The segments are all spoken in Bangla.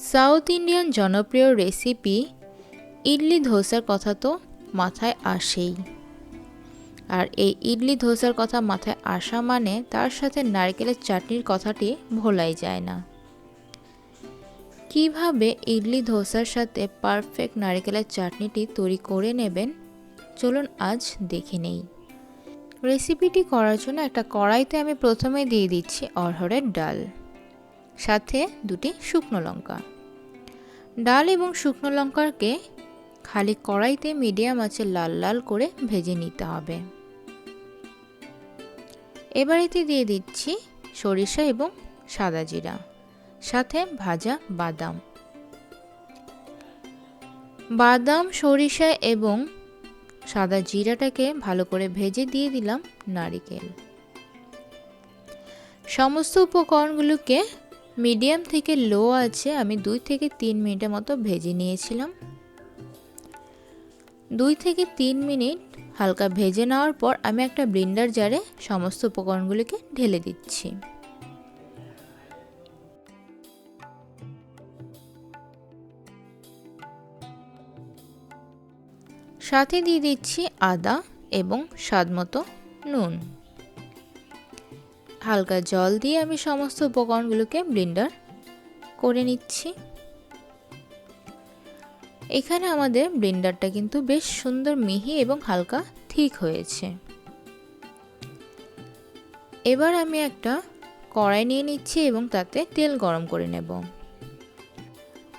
সাউথ ইন্ডিয়ান জনপ্রিয় রেসিপি ইডলি ধোসার কথা তো মাথায় আসেই। আর এই ইডলি ধোসার কথা মাথায় আসা মানে তার সাথে নারকেলের চাটনির কথাটি ভোলাই যায় না। কিভাবে ইডলি ধোসার সাথে পারফেক্ট নারকেলের চাটনিটি তৈরি করে নেবেন চলুন আজ দেখে নেই। রেসিপিটি করার জন্য একটা কড়াইতে আমি প্রথমে দিয়ে দিচ্ছি অড়হরের ডাল, সাথে দুটি শুকনো লঙ্কা। ডাল এবং শুকনো লঙ্কাকে খালি কড়াইতে মিডিয়াম আঁচে লাল লাল করে ভেজে নিতে হবে। এবার এতে দিয়ে দিচ্ছি সরিষা এবং সাদা জিরা, সাথে ভাজা বাদাম, সরিষা এবং সাদা জিরাটাকে ভালো করে ভেজে দিয়ে দিলাম নারকেল। সমস্ত উপকরণগুলোকে মিডিয়াম থেকে লো আছে আমি 2 থেকে 3 মিনিটের মতো ভেজে নিয়েছিলাম। 2 থেকে 3 মিনিট হালকা ভেজে নেওয়ার পর আমি একটা ব্লেন্ডার জারে সমস্ত উপকরণগুলোকে ঢেলে দিচ্ছি। সাথে দিয়ে দিচ্ছি আদা এবং স্বাদমতো নুন। হালকা জল দিয়ে আমি সমস্ত উপকরণগুলোকে ব্লেন্ডার করে নিচ্ছি। এখানে আমাদের ব্লেন্ডারটা কিন্তু বেশ সুন্দর মিহি এবং হালকা ঠিক হয়েছে। এবার আমি একটা কড়াই নিয়ে নিচ্ছি এবং তাতে তেল গরম করে নেব।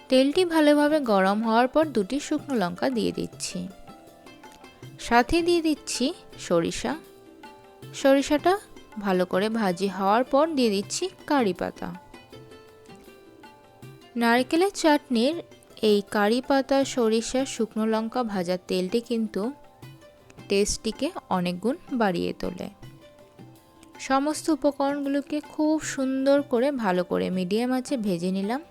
তেলটি ভালোভাবে গরম হওয়ার পর দুটি শুকনো লঙ্কা দিয়ে দিচ্ছি, সাথে দিয়ে দিচ্ছি সরিষাটা ভালো করে ভাজি হওয়ার পর দিয়ে দিচ্ছি কারি পাতা। নারকেলের চাটনির এই কারি পাতা, সরিষা, শুকনো লঙ্কা ভাজা তেলটি কিন্তু টেস্টটিকে অনেক গুণ বাড়িয়ে তোলে। সমস্ত উপকরণগুলোকে খুব সুন্দর করে ভালো করে মিডিয়াম আঁচে ভেজে নিলাম।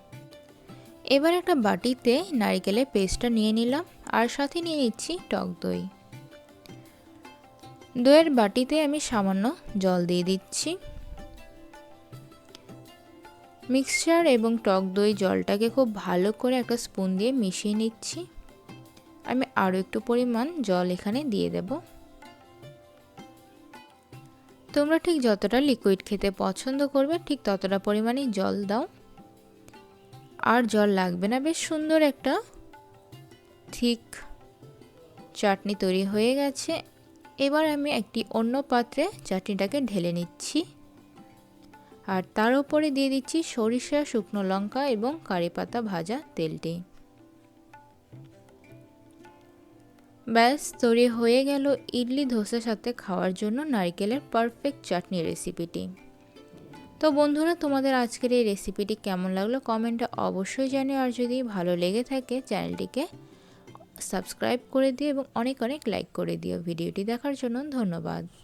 এবার একটা বাটিতে নারকেলের পেস্টটা নিয়ে নিলাম আর সাথে নিয়ে নিচ্ছি টক দই। দইয়ের বাটিতে আমি সামান্য জল দিয়ে দিচ্ছি। মিক্সচার এবং টক দই জলটাকে খুব ভালো করে একটা স্পুন দিয়ে মিশিয়ে নিচ্ছি। আমি আরও একটু পরিমাণ জল এখানে দিয়ে দেব। তোমরা ঠিক যতটা লিকুইড খেতে পছন্দ করবে ঠিক ততটা পরিমাণই জল দাও, আর জল লাগবে না। বেশ সুন্দর একটা ঠিক চাটনি তৈরি হয়ে গেছে। এবার আমি একটি অন্য পাত্রে চাটনিটাকে ঢেলে নিচ্ছি আর তার উপরে দিয়ে দিচ্ছি সরিষা, শুকনো লঙ্কা এবং কারি পাতা ভাজা তেলটি। ব্যাস তৈরি হয়ে গেল ইডলি ধোসার সাথে খাওয়ার জন্য নারকেলের পারফেক্ট চাটনি রেসিপিটি। তো বন্ধুরা, তোমাদের আজকের এই রেসিপিটি কেমন লাগলো কমেন্টে অবশ্যই জানিও। আর যদি ভালো লেগে থাকে চ্যানেলটিকে সাবস্ক্রাইব করে দিও এবং অনেক অনেক লাইক করে দিও। ভিডিওটি দেখার জন্য ধন্যবাদ।